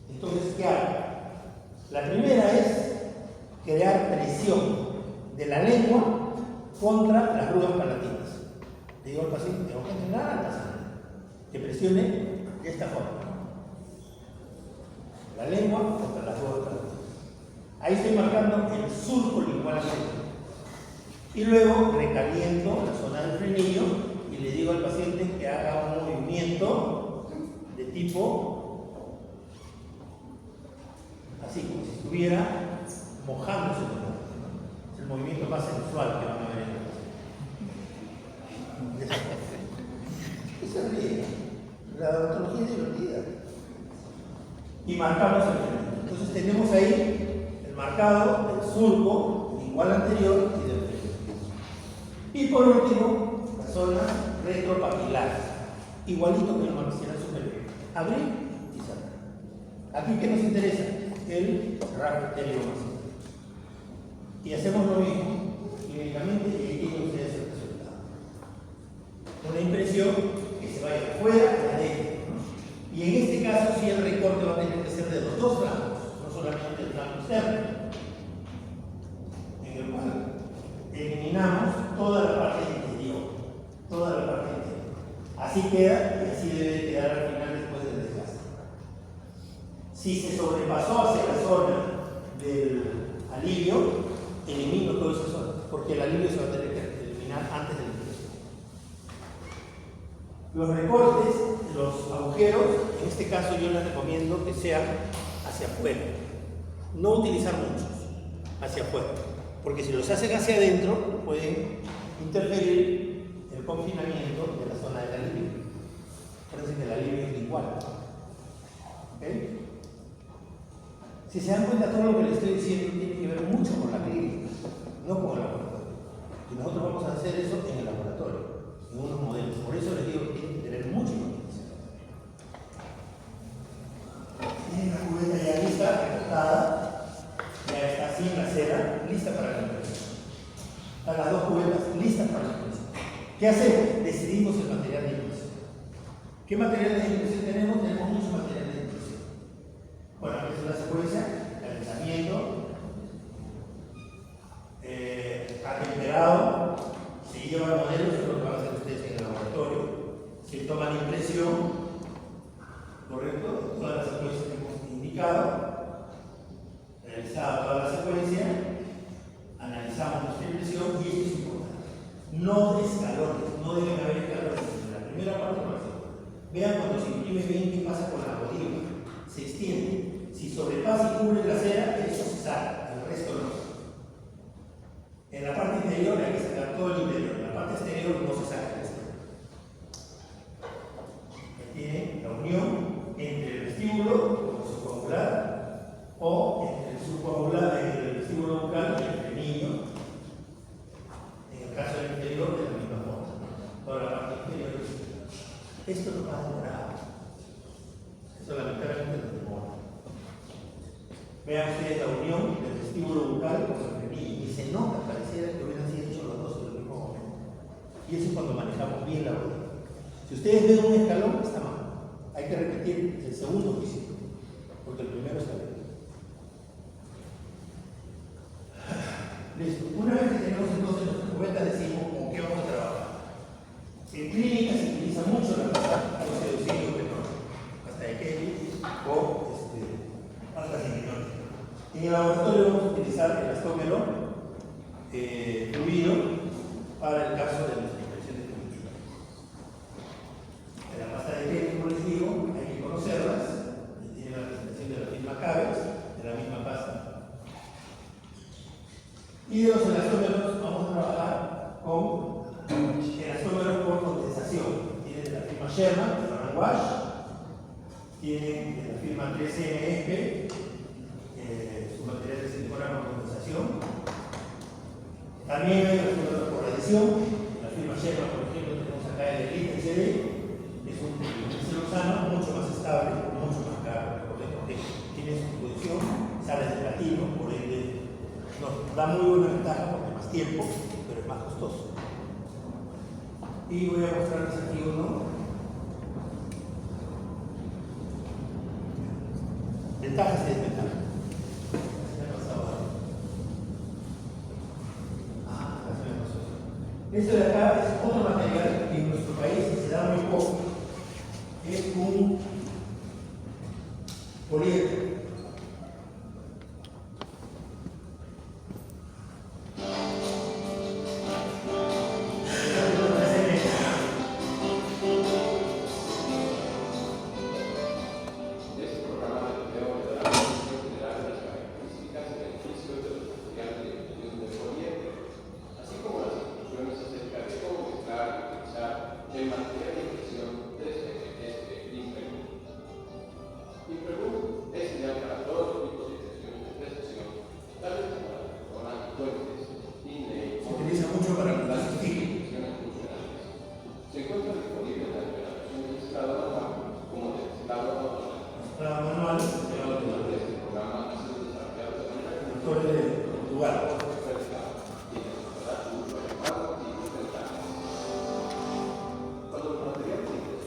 Entonces, ¿qué hago? La primera es crear presión de la lengua contra las ruedas palatinas. Le digo al paciente, tengo que entrenar al paciente que presione de esta forma. La lengua contra las ruedas palatinas. Ahí estoy marcando el surco lingual anterior. Y luego recaliento la zona del frenillo y le digo al paciente que haga un movimiento de tipo así, como si estuviera mojándose. Es el movimiento más sensual que van a ver en el paciente. ¿Qué se ríe? La odontología es divertida. Y marcamos el frenillo. Entonces tenemos ahí el marcado del surco lingual anterior y del frenillo. Y por último, la zona retropapilar, igualito que el maxilar superior. Abrir y cerrar. Aquí, ¿qué nos interesa? El rafterio maxilar. Y hacemos lo mismo clínicamente y ahí tienen ustedes el resultado. Una impresión que se vaya afuera y adentro. Y en este caso, sí, el recorte va a tener que ser de los 2 flancos, no solamente el flanco externo, en el cual eliminamos toda la parte interior, toda la parte interior. Así queda y así debe quedar al final después del desgaste. Si se sobrepasó hacia la zona del alivio, elimino toda esa zona, porque el alivio se va a tener que eliminar antes del ingreso. Los recortes, los agujeros, en este caso yo les recomiendo que sean hacia afuera. No utilizar muchos, hacia afuera. Porque si los hacen hacia adentro, pueden interferir el confinamiento de la zona del alivio. Acuérdense que la línea es igual. ¿Okay? Si se dan cuenta, todo lo que les estoy diciendo tiene que ver mucho con la clínica, no con el laboratorio. Y nosotros vamos a hacer eso en el laboratorio, en unos modelos. Por eso les digo que tienen que tener mucha imaginación. Tienen la cubeta ya lista, recortada, ya está sin la cera, lista para la impresión. Están las dos cubetas listas para la impresión. ¿Qué hacemos? Decidimos el material de impresión. ¿Qué material de impresión tenemos? Tenemos mucho material de impresión. Bueno, esta es la secuencia: calentamiento, atemperado, se lleva el modelo, eso es lo que van a hacer ustedes en el laboratorio, se toma la impresión, correcto, todas las secuencias que hemos indicado, realizada toda la secuencia, analizamos nuestra impresión y esto es importante. No escalones, no deben haber escalones en la primera parte o la segunda. Vean cuando se imprime bien qué pasa con la rodilla, se extiende. Si sobrepasa y cubre la cera, eso se saca, el resto no. En la parte interior hay que sacar todo el interior, en la parte exterior no se saca el exterior. Aquí tienen la unión entre el vestíbulo subcoagular o entre el subcoagular, entre el vestíbulo bucal y el frenillo. En el caso del interior, de la misma forma. Toda la parte interior. Esto no va a demorar. Esto lamentablemente no demora. Vean ustedes la unión del vestíbulo bucal con el frenillo. Y se nota, pareciera que hubieran sido hechos los dos en el mismo momento. Y eso es cuando manejamos bien la rodilla. Si ustedes ven un escalón, está mal. Hay que repetir el segundo juicio, porque el primero está bien. Listo. Una vez que tenemos entonces nuestra cubeta, decimos con qué vamos a trabajar. En clínica se utiliza mucho la pasta ácido pasta de Kelly o pasta silicónica. En el laboratorio vamos a utilizar el astómero fluido para el caso de nuestra impresión definitiva. En la pasta de Kelly, como les digo, hay que conocerlas. Tiene la presentación de la firma Caves, de la misma pasta. Y de los elastómeros vamos a trabajar con elastómeros por condensación. Tienen de la firma Sherman, de la Wash, tienen de la firma 3M su material de silicona por condensación. También hay elastómeros por radiación. La firma Sherman, por ejemplo, tenemos acá el Elite CD, es un celosano mucho más estable, mucho más caro, porque tiene su posición, sale de platino, por ende nos da muy buena ventaja porque más tiempo, pero es más costoso. Y voy a mostrarles aquí uno. Ventajas y desventajas. Esto de acá es otro material que en nuestro país se da muy poco. Es un poliéster.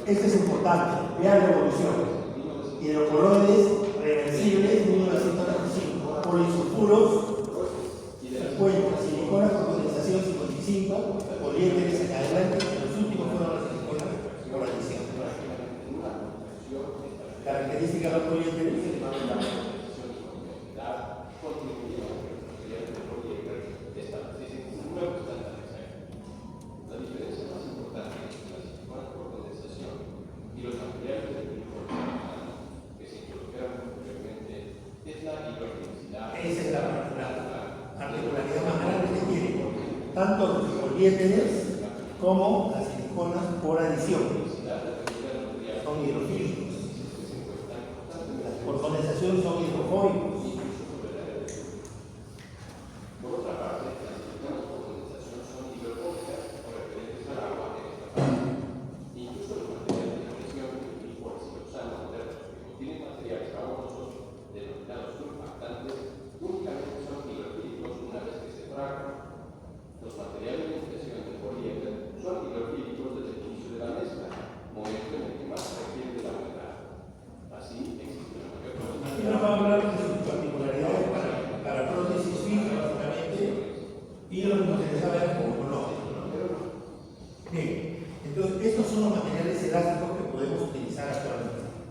Esto es importante, vean la evolución. Hidrocoloides reversibles 1935, polisulfuros, siliconas por condensación 55, poliésteres hacia adelante, y los últimos fueron las siliconas por adición. Características de los poliésteres. Esa es la particularidad más grande que tiene tanto los poliésteres como las siliconas por adición.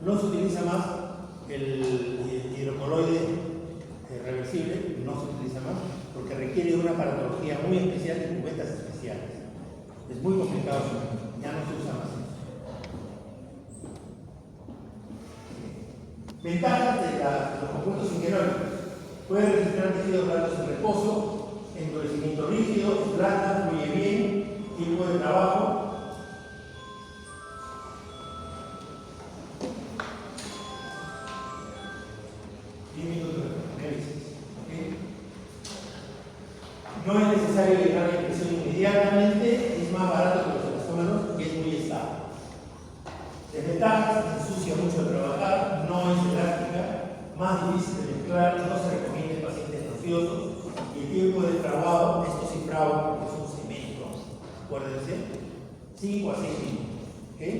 No se utiliza más el hidrocoloide reversible, no se utiliza más, porque requiere de una aparatología muy especial y cubetas especiales. Es muy complicado, ya no se usa más. Ventajas de los compuestos ingenólicos. Pueden registrar tejidos blandos en reposo, endurecimiento rígido, blanda, fluye bien, tiempo de trabajo. No es necesario llegar a la impresión inmediatamente, es más barato que los elastómeros y es muy estable. Desventajas: se ensucia mucho de trabajar, no es elástica, más difícil de mezclar, no se recomienda en pacientes ansiosos y el tiempo de trabajo, esto cifrado porque es un cemento, acuérdense, 5 a 6 minutos. ¿Okay?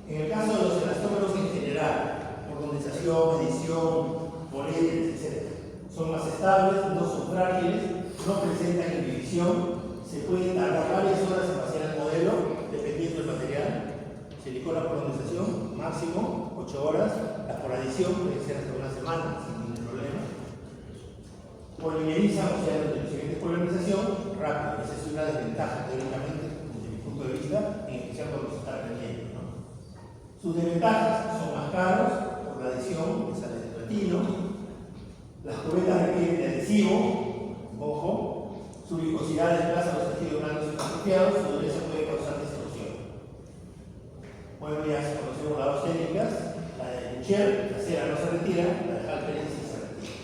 En el caso de los elastómeros en general, por condensación, edición, boletes, etc., son más estables, no son frágiles, no presentan inhibición, se pueden tardar varias horas en vaciar el modelo, dependiendo del material. Silicona por condensación, máximo 8 horas. La por adición puede ser hasta una semana, sin ningún problema. Polimeriza, o sea, la siguiente polarización, rápido. Esa es una desventaja, teóricamente, desde mi punto de vista, en especial cuando se está aprendiendo, ¿no? Sus desventajas son más caros por la adición, que sale del platino. Las cubetas requieren de adhesivo, ojo. Su viscosidad desplaza los tejidos blandos apropiados, su dureza puede causar distorsión. Bueno, ya conocemos las dos técnicas, la de Bucher, la cera no se retira, la de Halperin sí se retira.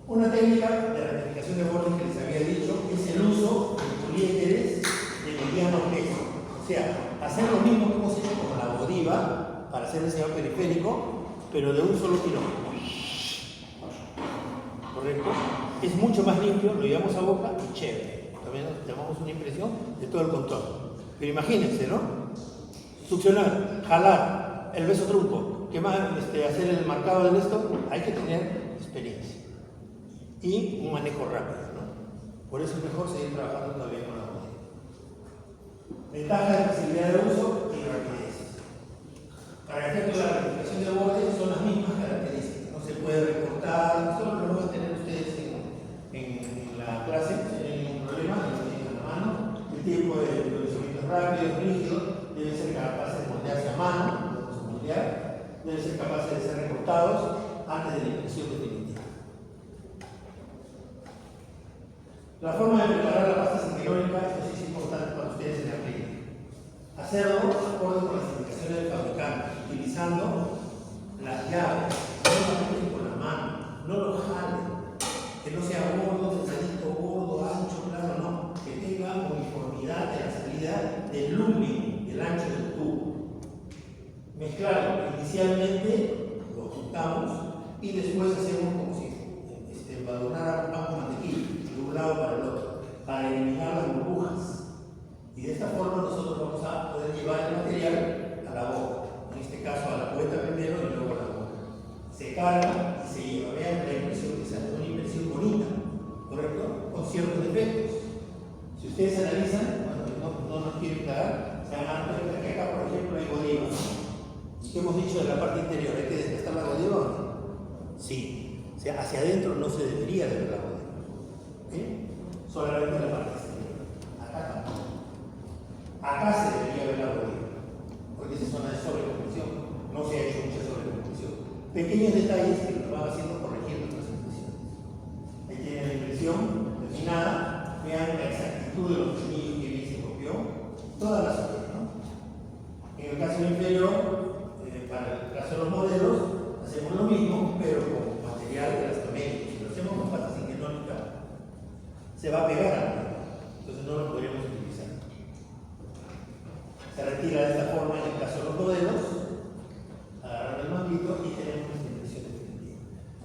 Una técnica de rectificación de bordes que les había dicho es el uso de poliésteres de mediano peso. O sea, hacer lo mismo que hemos hecho con la Godiva para hacer el sellado periférico, pero de un solo tirón. ¿Correcto? Es mucho más limpio, lo llevamos a boca y chévere. También llamamos una impresión de todo el contorno. Pero imagínense, ¿no? Succionar, jalar, el beso trunco, hacer el marcado de esto, hay que tener experiencia. Y un manejo rápido, ¿no? Por eso es mejor seguir trabajando todavía con la bodega. Ventaja de facilidad de uso y rapidez. Para efecto de la rectificación de bordes son las mismas características. No se puede recortar, solo lo van a tener ustedes en la clase, no tienen ningún problema, lo tienen a la mano. El tiempo de endurecimiento rápido, rígido, deben ser capaces de moldearse a mano, podemos moldear, deben ser capaces de ser recortados antes de la impresión definitiva. La forma de preparar la pasta sinterónica, esto sí es importante para ustedes en la clínica. Hacerlo acorde con las indicaciones del fabricante, utilizando las llaves, no lo meten con la mano, no lo jalen, que no sea gordo, delgadito, gordo, ancho, claro, no, que tenga uniformidad de la salida del lumen, del ancho del tubo. Mezclarlo, inicialmente lo juntamos y después hacemos como si embadurnar a un mantequilla de un lado para el otro, para eliminar las burbujas. Y de esta forma nosotros vamos a poder llevar el material a la boca, en este caso a la cubeta primero y luego a la boca. Se carga y se lleva. Vean la impresión que sale, una impresión bonita, ¿correcto? Con ciertos defectos. Si ustedes analizan, cuando no nos quieren cagar, se van a dar cuenta que acá, por ejemplo, hay Godiva. ¿Qué hemos dicho de la parte interior? ¿Hay que desgastar la Godiva o no? Sí. O sea, hacia adentro no se debería de ver la Godiva. ¿Sí? Solamente la parte exterior. Acá tampoco. Acá se debería ver la Godiva, porque esa zona de sobrecompresión. No se ha hecho mucha sobrecompresión. Pequeños detalles que lo van haciendo corrigiendo las impresiones. Ahí tienen la impresión terminada. Vean la exactitud de los tornillos que bien se copió. Todas las zonas, ¿no? En el caso inferior, para el caso de los modelos, hacemos lo mismo, pero con material de las tornillas. Si lo hacemos con pasta singenónica, se va a pegar al modelo. Entonces no lo podríamos utilizar. Se retira de esta forma en el caso de los modelos, agarrando el manguito y tenemos esta impresión definitiva.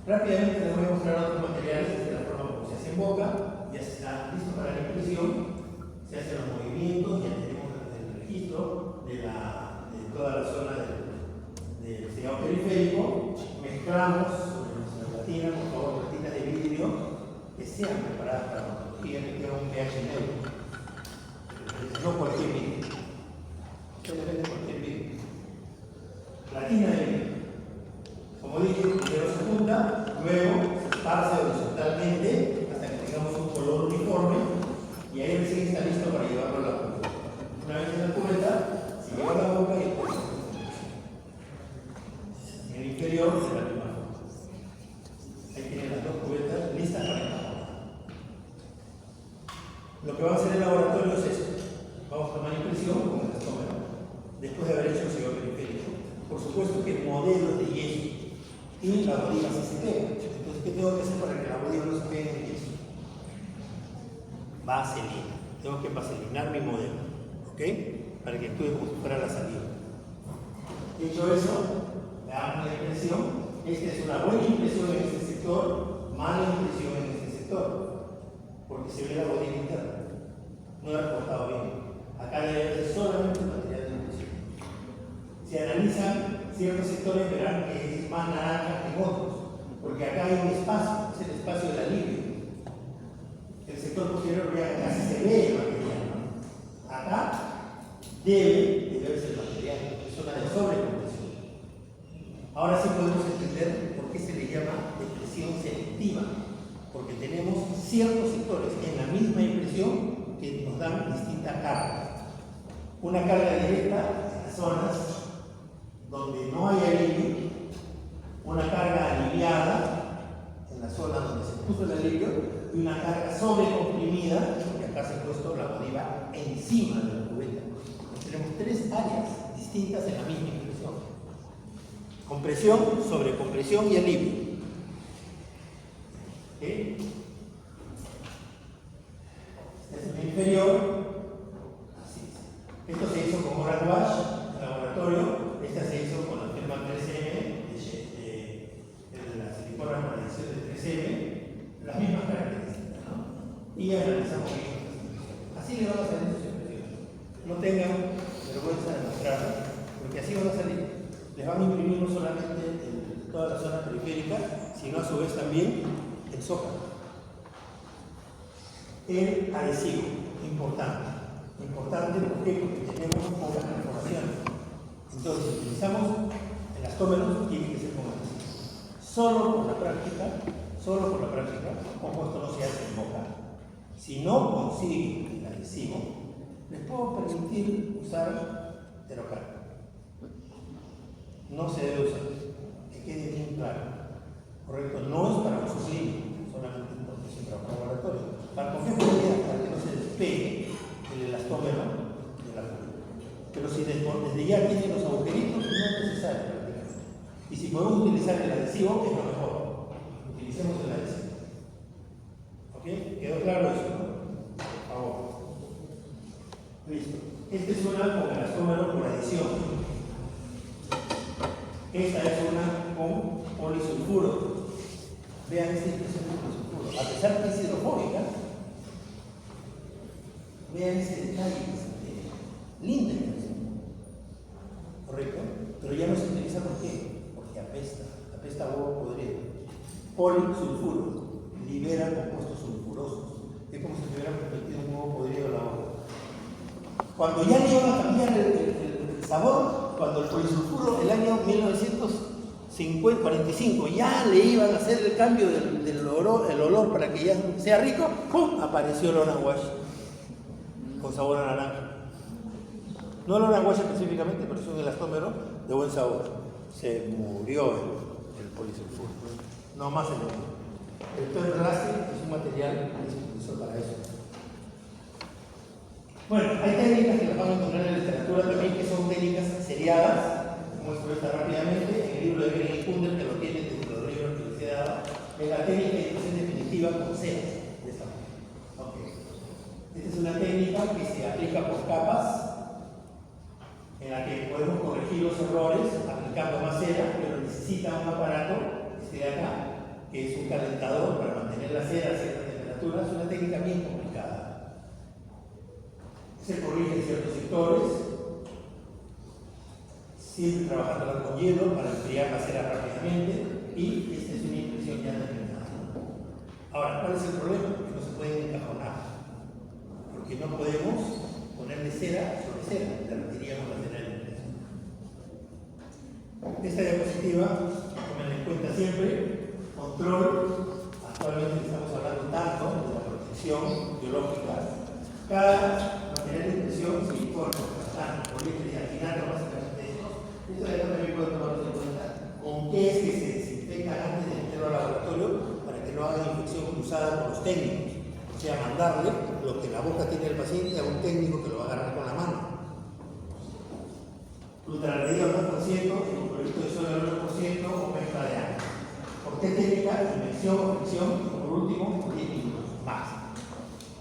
Rápidamente les voy a mostrar otros materiales de la forma como se hace en boca. Ya está listo para la impresión, se hacen los movimientos, ya tenemos el registro de toda la zona del sellado periférico. Mezclamos sobre nuestra platina, por favor, platinas de vidrio que sean preparadas para la odontología, que tengan un pH neutro, no cualquier vidrio. Esto depende de cualquier vidrio. derecho al sello periférico. Por supuesto que el modelo es de yeso y la bodiva sí se pega. Entonces, ¿qué tengo que hacer para que la bodiva no se pegue en el yeso? Vaselina. Tengo que vaselinar mi modelo, ¿ok? Para que actúe como si fuera la salida. Dicho eso, le damos la impresión. Esta es una buena impresión en este sector, mala impresión en este sector, porque se ve la bodiva interna. No he reportado bien. Acá debe ser solamente material de impresión. Si analizan ciertos sectores, verán que es más naranja que otros, porque acá hay un espacio, es el espacio del alivio. El sector posterior ya casi se ve el material, ¿no? Acá debe ser el material, es una de sobrecompresión. Ahora sí podemos entender por qué se le llama depresión selectiva, porque tenemos ciertos sectores en la misma impresión que nos dan distinta carga. Una carga directa en las zonas donde no hay alivio, una carga aliviada en la zona donde se puso el alivio y una carga sobrecomprimida, porque acá se ha puesto la bodiva encima de la cubeta. Tenemos tres áreas distintas en la misma impresión. Compresión, sobrecompresión y alivio. ¿Okay? Este es el inferior. Así es. Esto se hizo con Oral Wash en el laboratorio. Esta se hizo con la firma 3M, de la silicona con la edición de 3M. Las mismas características, ¿no? Y analizamos bien. Así le van a salir sus impresiones. No tengan vergüenza de mostrarlo, porque así van a salir. Les van a imprimir no solamente en toda la zona periférica, sino a su vez también el zócalo. El adhesivo, importante. Importante ¿por qué? Porque tenemos pocas perforaciones. Entonces, si utilizamos elastómeros, tiene que ser con adhesivo. Solo por la práctica, un compuesto no se hace en boca. Si no consiguen el adhesivo, les puedo permitir usar Terocar. No se debe usar, que quede bien claro. Correcto, no es para uso clínico, solamente entonces en trabajo laboratorio. Para que no se despegue el elastómero de la cubeta. Pero si desde ya tiene los agujeritos, no es necesario prácticamente. Y si podemos utilizar el adhesivo, es lo mejor. Utilicemos el adhesivo. ¿Ok? ¿Quedó claro eso? Por favor. Listo. Este es una con elastómero por adición. Esta es una con polisulfuro. Vean esta impresión de polisulfuro. A pesar que es hidrofóbica, vean ese detalle. Linda impresión. ¿Correcto? Pero ya no se utiliza ¿por qué? Porque apesta a huevo podrido. Polisulfuro libera compuestos sulfurosos. Es como si se hubiera metido un huevo podrido en la hoja. Cuando ya le iban a cambiar el sabor, cuando el polisulfuro, el año 1945, ya le iban a hacer el cambio del olor para que ya sea rico, ¡pum! Apareció el Oral Wash con sabor a naranja. No el Oral Wash específicamente, pero es un elastómero de buen sabor. Se murió el polisulfuro. No más el olor. El PET-RASI es un material que se utilizó para eso. Bueno, hay técnicas que las vamos a encontrar en la literatura también que son técnicas seriadas. Muestro esta rápidamente. En el libro de Evelyn Kunder, que lo tiene desde los libros que les he dado, es la técnica de impresión definitiva con ceras. De esta manera. Okay. Esta es una técnica que se aplica por capas, en la que podemos corregir los errores aplicando más cera, pero necesita un aparato, este de acá, que es un calentador para mantener la cera a cierta temperatura. Es una técnica bien complicada. Se corrigen ciertos sectores, siempre trabajándola con hielo para enfriar la cera rápidamente, y esta es una impresión ya terminada. Ahora, ¿cuál es el problema? Que no se pueden encajonar, porque no podemos ponerle cera sobre cera, derretiríamos la cera de la impresión. Esta diapositiva, tomen en cuenta siempre, control. Actualmente estamos hablando tanto de la protección biológica. Cada material de impresión, silicona, poliéster y alquilato, básicamente esto de acá también pueden tomarnos en cuenta con qué es que se desinfecta antes de meterlo al laboratorio para que no haga infección cruzada con los técnicos. O sea, mandarle lo que en la boca tiene el paciente a un técnico que lo va a agarrar con la mano. Flutaraldeído al 2%, hidroclorito de sodio al 1% o mezcla de ambos. Por test técnica, inmersión o fricción, y por último, 10 minutos más.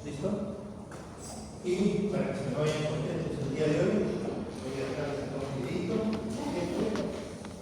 ¿Listo? Y para que se me vayan contentos el día de hoy, voy a dejar un videito.